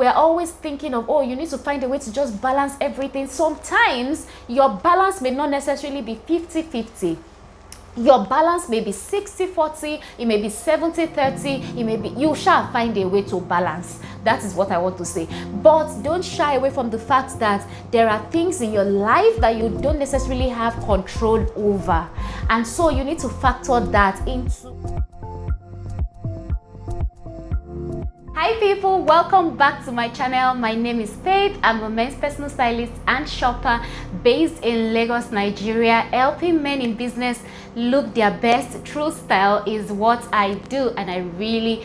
we're always thinking of, oh, you need to find a way to just balance everything. Sometimes your balance may not necessarily be 50-50. Your balance may be 60-40, it may be 70-30, it may be, you shall find a way to balance. That is what I want to say. But don't shy away from the fact that there are things in your life that you don't necessarily have control over. And so you need to factor that into. Hi people, welcome back to my channel. My name is Faith. I'm a men's personal stylist and shopper based in Lagos, Nigeria, helping men in business look their best. True style is what I do, and I really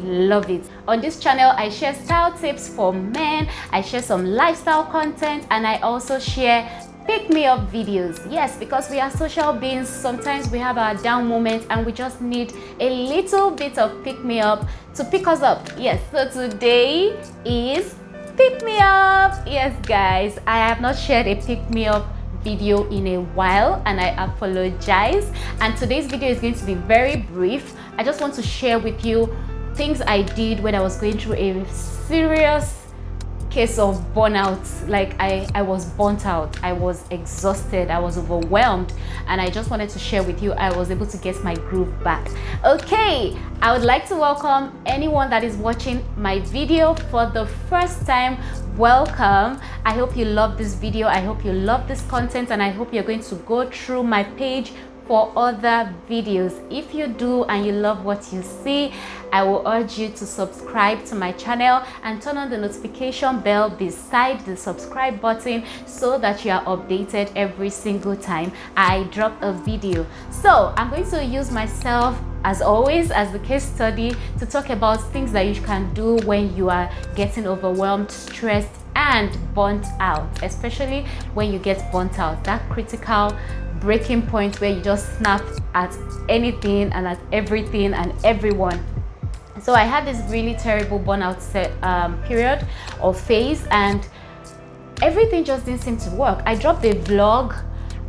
love it. On this channel, I share style tips for men, I share some lifestyle content, and I also share pick me up videos. Yes, because we are social beings, sometimes we have our down moments and we just need a little bit of pick me up to pick us up. Yes, so today is pick me up. Yes guys, I have not shared a pick me up video in a while and I apologize, and today's video is going to be very brief. I just want to share with you things I did when I was going through a serious case of burnout. Like I was burnt out, I was exhausted, I was overwhelmed, and I just wanted to share with you I was able to get my groove back. Okay, I would like to welcome anyone that is watching my video for the first time. Welcome. I hope you love this video, I hope you love this content, and I hope you're going to go through my page for other videos. If you do and you love what you see, I will urge you to subscribe to my channel and turn on the notification bell beside the subscribe button so that you are updated every single time I drop a video. So I'm going to use myself as always as the case study to talk about things that you can do when you are getting overwhelmed, stressed, and burnt out, especially when you get burnt out, that critical breaking point where you just snap at anything and at everything and everyone. So I had this really terrible burnout period or phase, and everything just didn't seem to work. I dropped a vlog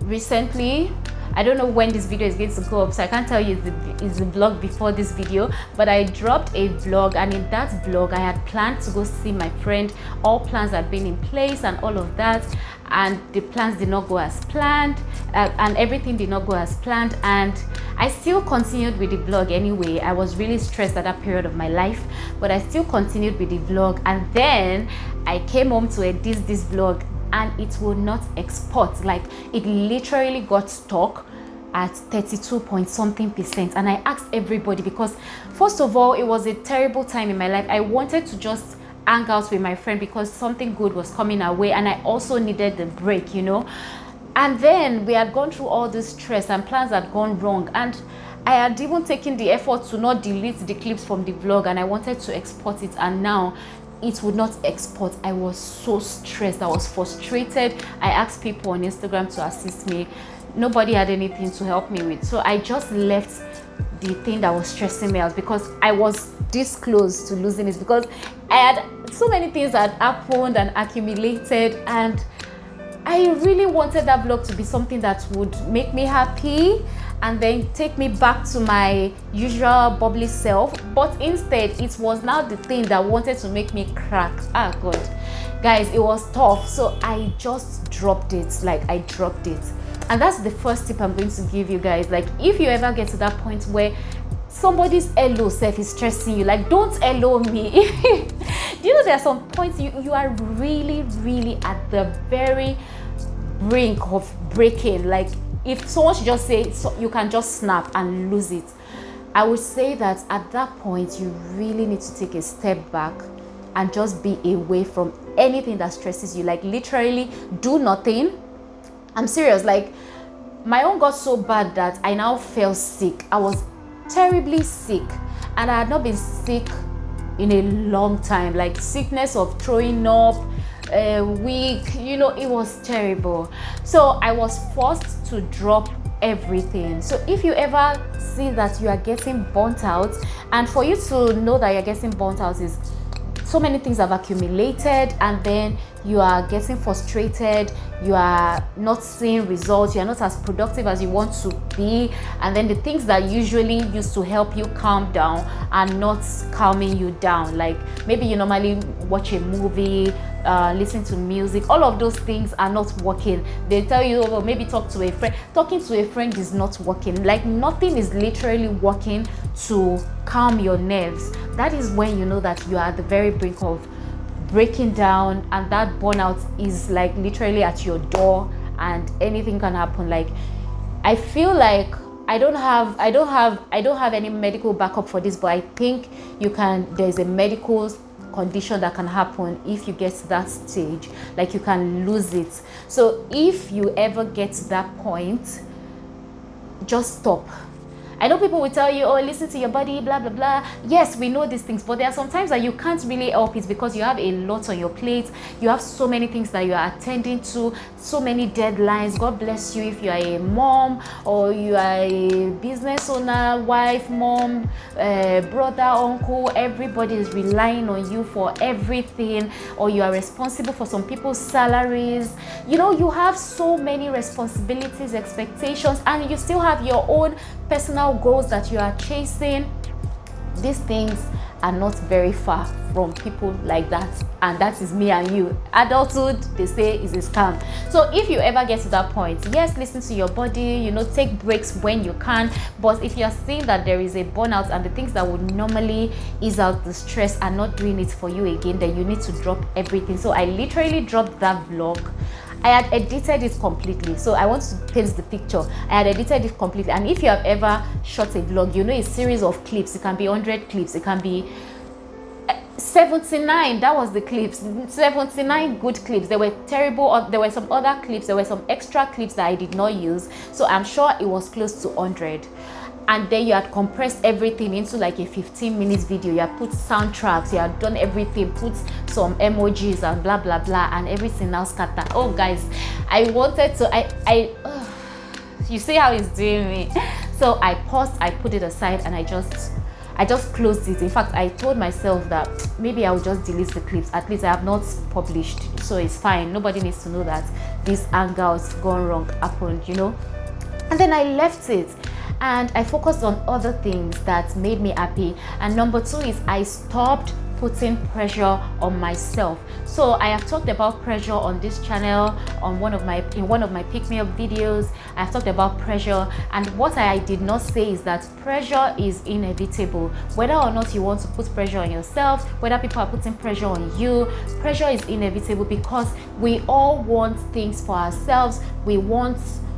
recently. I don't know when this video is going to go up, so I can't tell you it's the vlog before this video, but I dropped a vlog, and in that vlog I had planned to go see my friend. All plans had been in place and all of that, and the plans did not go as planned, and everything did not go as planned, and I still continued with the vlog anyway. I was really stressed at that period of my life, but I still continued with the vlog, and then I came home to edit this vlog and it will not export. Like, it literally got stuck at 32 point something%, and I asked everybody, because first of all, it was a terrible time in my life. I wanted to just hang out with my friend because something good was coming our way, and I also needed the break, you know. And then we had gone through all this stress and plans had gone wrong, and I had even taken the effort to not delete the clips from the vlog, and I wanted to export it, and now it would not export. I was so stressed, I was frustrated. I asked people on Instagram to assist me. Nobody had anything to help me with, so I just left the thing that was stressing me out, because I was this close to losing it, because I had so many things that happened and accumulated, and I really wanted that vlog to be something that would make me happy and then take me back to my usual bubbly self. But instead, it was now the thing that wanted to make me crack. Ah God, guys, it was tough. So I just dropped it. Like, I dropped it. And that's the first tip I'm going to give you guys. Like, if you ever get to that point where somebody's LO self is stressing you, like, don't LO me. Do you know there are some points you are really at the very brink of breaking? Like, if someone should just say, so you can just snap and lose it, I would say that at that point you really need to take a step back and just be away from anything that stresses you. Like, literally do nothing. I'm serious. Like, my own got so bad that I now fell sick. I was terribly sick, and I had not been sick in a long time. Like, sickness of throwing up, weak, you know, it was terrible. So I was forced to drop everything. So if you ever see that you are getting burnt out, and for you to know that you're getting burnt out is so many things have accumulated, and then you are getting frustrated, you are not seeing results, you are not as productive as you want to be, and then the things that usually used to help you calm down are not calming you down. Like maybe you normally watch a movie, listen to music, all of those things are not working. They tell you, oh, maybe talk to a friend. Talking to a friend is not working. Like nothing is literally working to calm your nerves. That is when you know that you are at the very brink of breaking down, and that burnout is like literally at your door, and anything can happen. Like I feel like I don't have any medical backup for this, but I think there's a medical condition that can happen if you get to that stage. Like you can lose it. So if you ever get to that point, just stop. I know people will tell you, oh, listen to your body, blah, blah, blah. Yes, we know these things, but there are some times that you can't really help it because you have a lot on your plate. You have so many things that you are attending to, so many deadlines. God bless you if you are a mom, or you are a business owner, wife, mom, brother, uncle. Everybody is relying on you for everything, or you are responsible for some people's salaries. You know, you have so many responsibilities, expectations, and you still have your own personal goals that you are chasing. These things are not very far from people like that, and that is me and you. Adulthood, they say, is a scam. So if you ever get to that point, yes, listen to your body, you know, take breaks when you can. But if you are seeing that there is a burnout and the things that would normally ease out the stress are not doing it for you again, then you need to drop everything. So I literally dropped that vlog. I had edited it completely. So I want to paint the picture. I had edited it completely. And if you have ever shot a vlog, you know, a series of clips. It can be 100 clips. It can be 79. That was the clips. 79 good clips. There were terrible. There were some other clips. There were some extra clips that I did not use. So I'm sure it was close to 100. And then you had compressed everything into like a 15-minute video. You had put soundtracks, you had done everything, put some emojis and blah blah blah, and everything now scattered. Oh guys, I wanted to you see how it's doing me. So I paused, I put it aside, and I just closed it. In fact, I told myself that maybe I will just delete the clips. At least I have not published, so it's fine. Nobody needs to know that this hangout gone wrong happened, you know. And then I left it, and I focused on other things that made me happy. And number 2 is I stopped putting pressure on myself. So I have talked about pressure on this channel, in one of my pick me up videos. I've talked about pressure, and what I did not say is that pressure is inevitable. Whether or not you want to put pressure on yourself, whether people are putting pressure on you, pressure is inevitable, because we all want things for ourselves. We want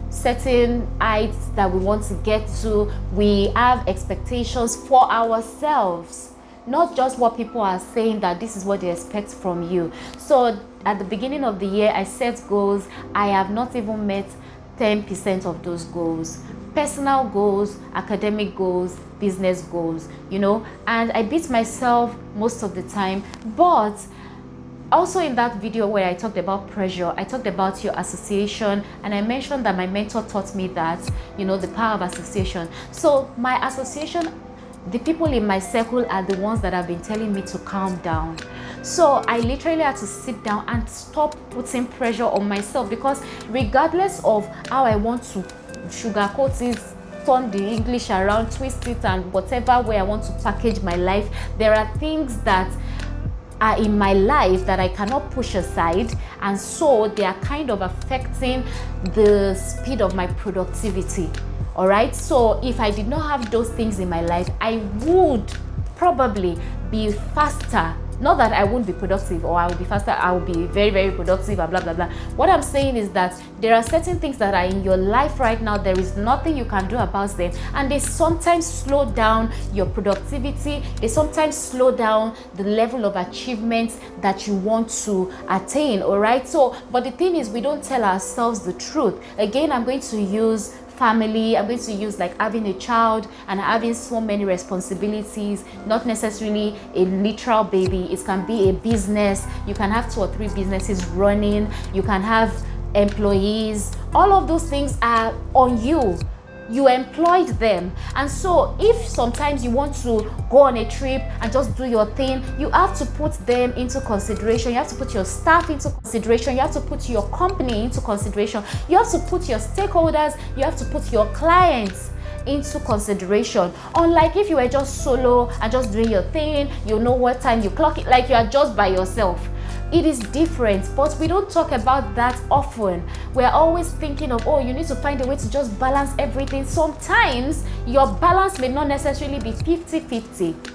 certain heights that we want to get to. We have expectations for ourselves, not just what people are saying that this is what they expect from you. So at the beginning of the year, I set goals. I have not even met 10% of those goals. Personal goals, academic goals, business goals, you know, and I beat myself most of the time. But also in that video where I talked about pressure, I talked about your association, and I mentioned that my mentor taught me that, you know, the power of association. So my association, the people in my circle are the ones that have been telling me to calm down. So I literally had to sit down and stop putting pressure on myself, because regardless of how I want to sugarcoat it, turn the English around, twist it, and whatever way I want to package my life, there are things that are in my life that I cannot push aside, and so they are kind of affecting the speed of my productivity. All right, so if I did not have those things in my life, I would probably be faster. Not that I won't be productive, or I will be faster, I will be very, very productive, and blah, blah, blah. What I'm saying is that there are certain things that are in your life right now, there is nothing you can do about them, and they sometimes slow down your productivity. They sometimes slow down the level of achievements that you want to attain, all right? So, but the thing is, we don't tell ourselves the truth. Again, I'm going to use family. I'm going to use like having a child and having so many responsibilities, not necessarily a literal baby. It can be a business. You can have 2 or 3 businesses running. You can have employees. All of those things are on you. you employed them. And so if sometimes you want to go on a trip and just do your thing, you have to put them into consideration. You have to put your staff into consideration. You have to put your company into consideration. You have to put your stakeholders, you have to put your clients into consideration. Unlike if you were just solo and just doing your thing, you know what time you clock it, like you are just by yourself. It is different, but we don't talk about that often. We're always thinking of, oh, you need to find a way to just balance everything. Sometimes your balance may not necessarily be 50-50.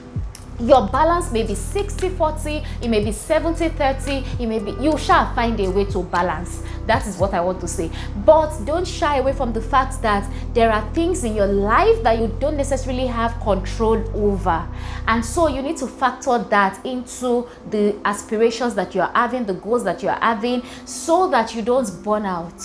Your balance may be 60-40, it may be 70-30, it may be, you shall find a way to balance. That is what I want to say. But don't shy away from the fact that there are things in your life that you don't necessarily have control over. And so you need to factor that into the aspirations that you are having, the goals that you are having, so that you don't burn out.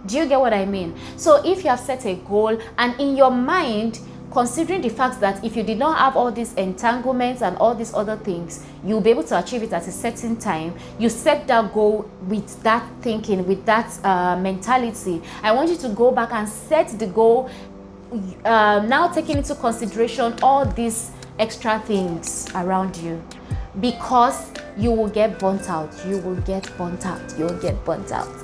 Do you get what I mean? So if you have set a goal and in your mind, considering the fact that if you did not have all these entanglements and all these other things, you'll be able to achieve it at a certain time. You set that goal with that thinking, with that mentality. I want you to go back and set the goal, now taking into consideration all these extra things around you, because you will get burnt out. You will get burnt out.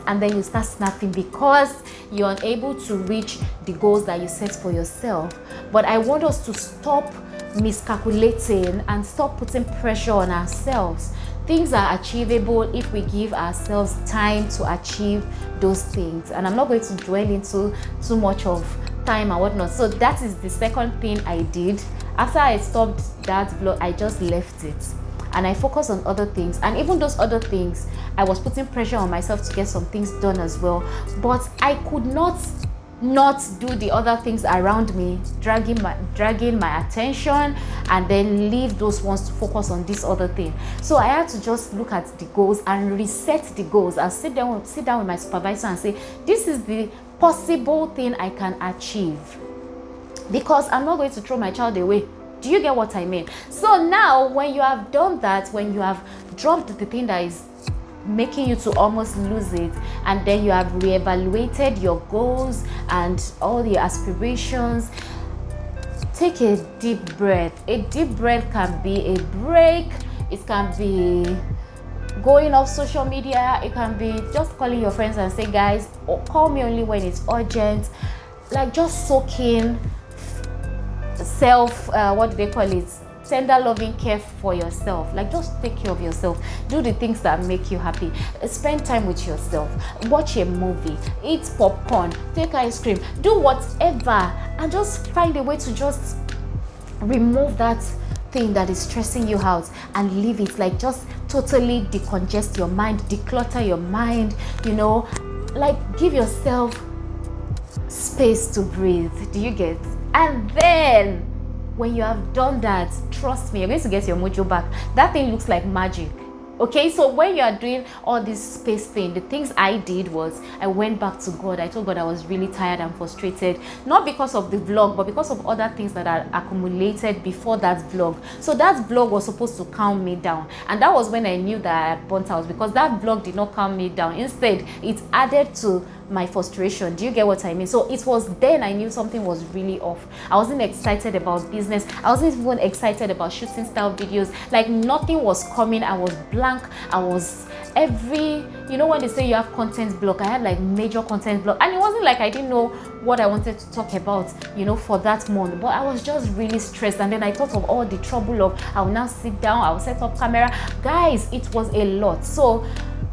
And then you start snapping because you're unable to reach the goals that you set for yourself. But I want us to stop miscalculating and stop putting pressure on ourselves. Things are achievable if we give ourselves time to achieve those things. And I'm not going to dwell into too much of time and whatnot. So that is the second thing I did. After I stopped that vlog, I just left it and I focused on other things. And even those other things, I was putting pressure on myself to get some things done as well. But I could not do the other things around me, dragging my attention, and then leave those ones to focus on this other thing. So I had to just look at the goals and reset the goals. I'll sit down with my supervisor and say, this is the possible thing I can achieve, because I'm not going to throw my child away. Do you get what I mean? So now when you have done that, when you have dropped the thing that is making you to almost lose it, and then you have reevaluated your goals and all your aspirations, take a deep breath. A deep breath can be a break. It can be going off social media. It can be just calling your friends and say, guys, call me only when it's urgent. Like just soak in tender loving care for yourself. Like just take care of yourself. Do the things that make you happy. Spend time with yourself. Watch a movie. Eat popcorn. Take ice cream. Do whatever, and just find a way to just remove that thing that is stressing you out and leave it. Like just totally decongest your mind, declutter your mind, like give yourself space to breathe. Do you get? And then when you have done that, trust me, you're going to get your mojo back. That thing looks like magic. Okay, so when you are doing all this space thing, the things I did was I went back to God. I told God I was really tired and frustrated, not because of the vlog, but because of other things that are accumulated before that vlog. So that vlog was supposed to calm me down, and that was when I knew that I had burnt out, because that vlog did not calm me down. Instead, it added to my frustration. Do you get what I mean? So it was then I knew something was really off. I wasn't excited about business. I wasn't even excited about shooting style videos. Like nothing was coming. I was blank. I was when they say you have content block, I had like major content block, and it wasn't like I didn't know what I wanted to talk about, for that month, but I was just really stressed. And then I thought of all the trouble of I will now sit down, I will set up camera. Guys, it was a lot. So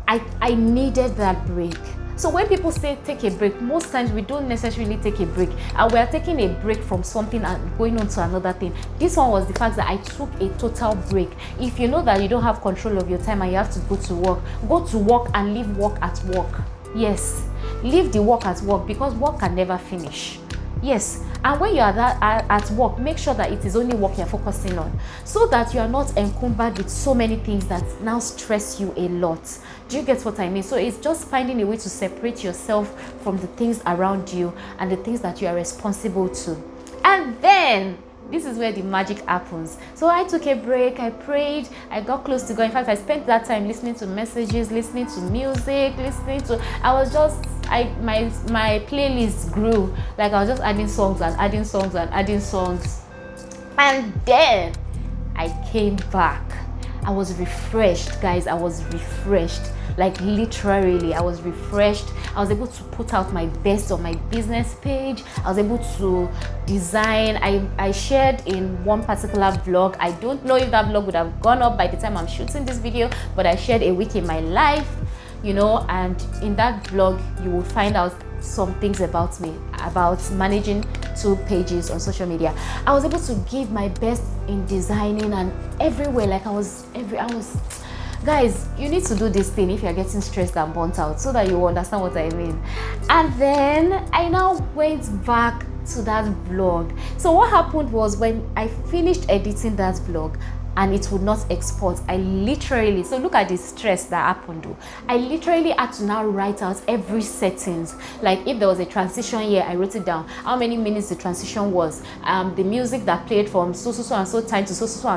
I needed that break. So when people say take a break, most times we don't necessarily take a break, and we are taking a break from something and going on to another thing. This one was the fact that I took a total break. If you know that you don't have control of your time and you have to go to work and leave work at work. Yes, leave the work at work, because work can never finish. Yes, and when you are at work, make sure that it is only work you're focusing on, so that you are not encumbered with so many things that now stress you a lot. Do you get what I mean? So it's just finding a way to separate yourself from the things around you and the things that you are responsible to. And then this is where the magic happens. So I took a break, I prayed, I got close to God. In fact, I spent that time listening to messages, listening to music, my playlist grew. Like I was just adding songs and adding songs and adding songs. And then I came back. I was refreshed, guys. I was refreshed. Like literally, I was refreshed. I was able to put out my best on my business page. I was able to design. I shared in one particular vlog. I don't know if that vlog would have gone up by the time I'm shooting this video, but I shared a week in my life, you know, and in that vlog you will find out some things about me, about managing 2 pages on social media. I was able to give my best in designing and everywhere. Like guys, you need to do this thing if you're getting stressed and burnt out, so that you understand what I mean. And then I now went back to that vlog. So what happened was, when I finished editing that vlog and it would not export, I literally, so look at the stress that happened. I literally had to now write out every settings. Like if there was a transition here, I wrote it down, how many minutes the transition was, the music that played from so and so time to so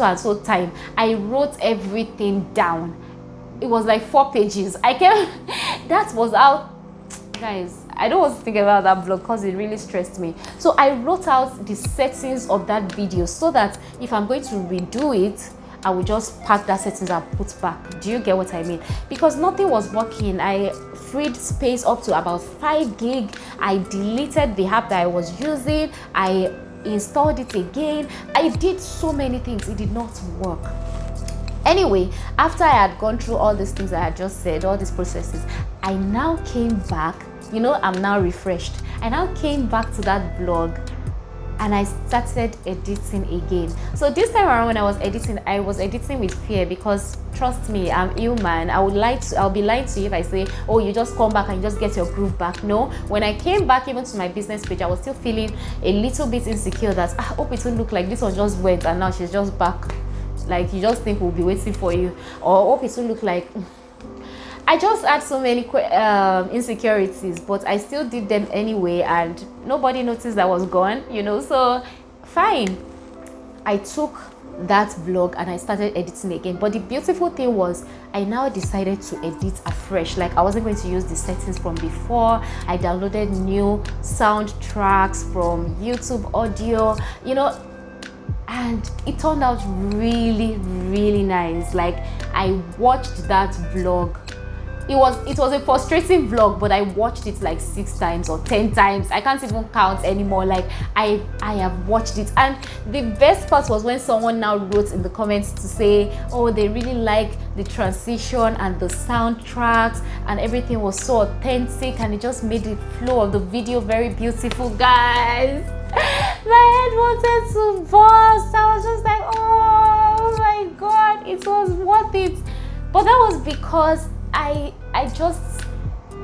and so time. I wrote everything down. It was like 4 pages. That was how, guys, I don't want to think about that vlog because it really stressed me. So I wrote out the settings of that video so that if I'm going to redo it, I would just pack that settings and put back. Do you get what I mean? Because nothing was working. I freed space up to about 5 gig. I deleted the app that I was using. I installed it again. I did so many things. It did not work. Anyway, after I had gone through all these things I had just said, all these processes, I now came back. You know, I'm now refreshed. I now came back to that vlog and I started editing again. So this time around, when I was editing with fear, because trust me, I'm human. I'll be lying to you if I say, oh, you just come back and you just get your groove back. No, when I came back even to my business page, I was still feeling a little bit insecure that I hope it will look like this one just went and now she's just back. Like you just think we'll be waiting for you, or hope it will look like. I just had so many insecurities, but I still did them anyway, and nobody noticed I was gone, you know. So fine, I took that vlog and I started editing again. But the beautiful thing was, I now decided to edit afresh. Like I wasn't going to use the settings from before. I downloaded new soundtracks from YouTube Audio, you know, and it turned out really, really nice. Like I watched that vlog. It was a frustrating vlog, but I watched it like 6 times or 10 times. I can't even count anymore. Like I have watched it, and the best part was when someone now wrote in the comments to say, oh, they really like the transition and the soundtracks and everything was so authentic, and it just made the flow of the video very beautiful. Guys, my head wanted to burst. I was just like, oh my god, it was worth it. But that was because I just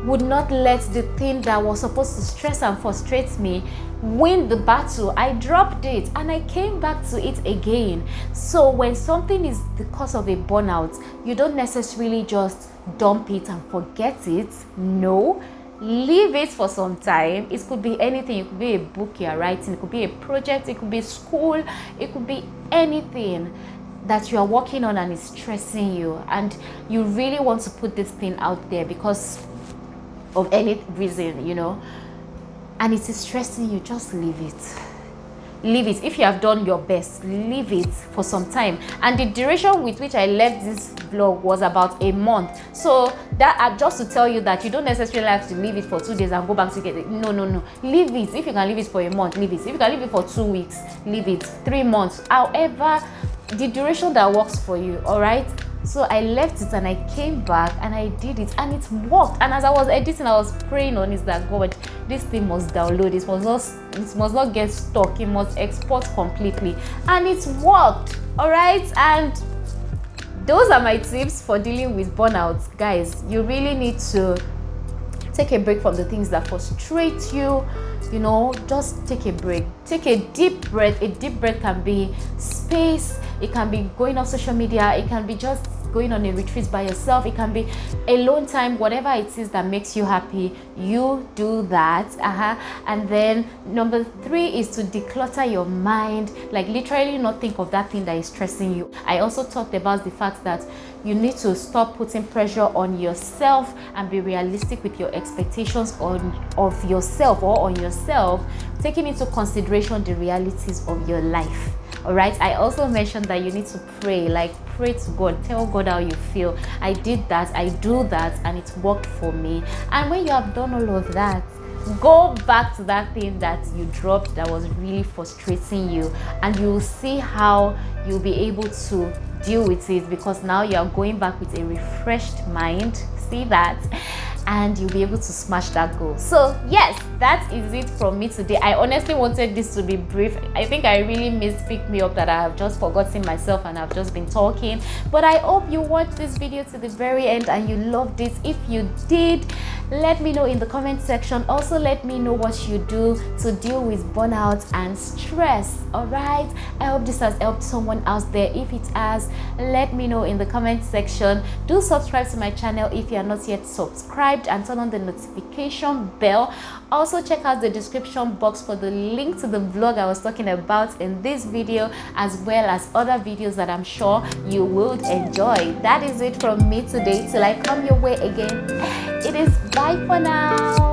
would not let the thing that was supposed to stress and frustrate me win the battle. I dropped it and I came back to it again. So when something is the cause of a burnout, you don't necessarily just dump it and forget it. No, leave it for some time. It could be anything. It could be a book you're writing, it could be a project, it could be school, it could be anything that you are working on and is stressing you, and you really want to put this thing out there because of any reason, you know, and it is stressing you. Just leave it. Leave it. If you have done your best, leave it for some time. And the duration with which I left this vlog was about a month. So that just to tell you that you don't necessarily have to leave it for 2 days and go back to get it. No. Leave it. If you can leave it for a month, leave it. If you can leave it for 2 weeks, leave it. 3 months. However, the duration that works for you. All right. So I left it and I came back and I did it and it worked. And as I was editing, I was praying on it that God, this thing must download. It must not get stuck. It must export completely. And it worked. All right. And those are my tips for dealing with burnout, guys. You really need to take a break from the things that frustrate you. You know, just take a break. Take a deep breath. A deep breath can be space. It can be going off social media. It can be just going on a retreat by yourself, it can be alone time, whatever it is that makes you happy, you do that. And then number 3 is to declutter your mind, like literally not think of that thing that is stressing you. I also talked about the fact that you need to stop putting pressure on yourself and be realistic with your expectations of yourself or on yourself, taking into consideration the realities of your life. All right. I also mentioned that you need to pray, like pray to God, tell God how you feel. I did that, I do that, and it worked for me. And when you have done all of that, go back to that thing that you dropped that was really frustrating you, and you'll see how you'll be able to deal with it, because now you are going back with a refreshed mind. See that? And you'll be able to smash that goal. So yes, that is it from me today. I honestly wanted this to be brief. I think I really picked me up that I have just forgotten myself and I've just been talking, but I hope you watched this video to the very end and you loved it. If you did, let me know in the comment section. Also, let me know what you do to deal with burnout and stress. All right, I hope this has helped someone out there. If it has, let me know in the comment section. Do subscribe to my channel if you are not yet subscribed, and turn on the notification bell. Also, check out the description box for the link to the vlog I was talking about in this video, as well as other videos that I'm sure you would enjoy. That is it from me today. Till I come your way again, it is bye for now.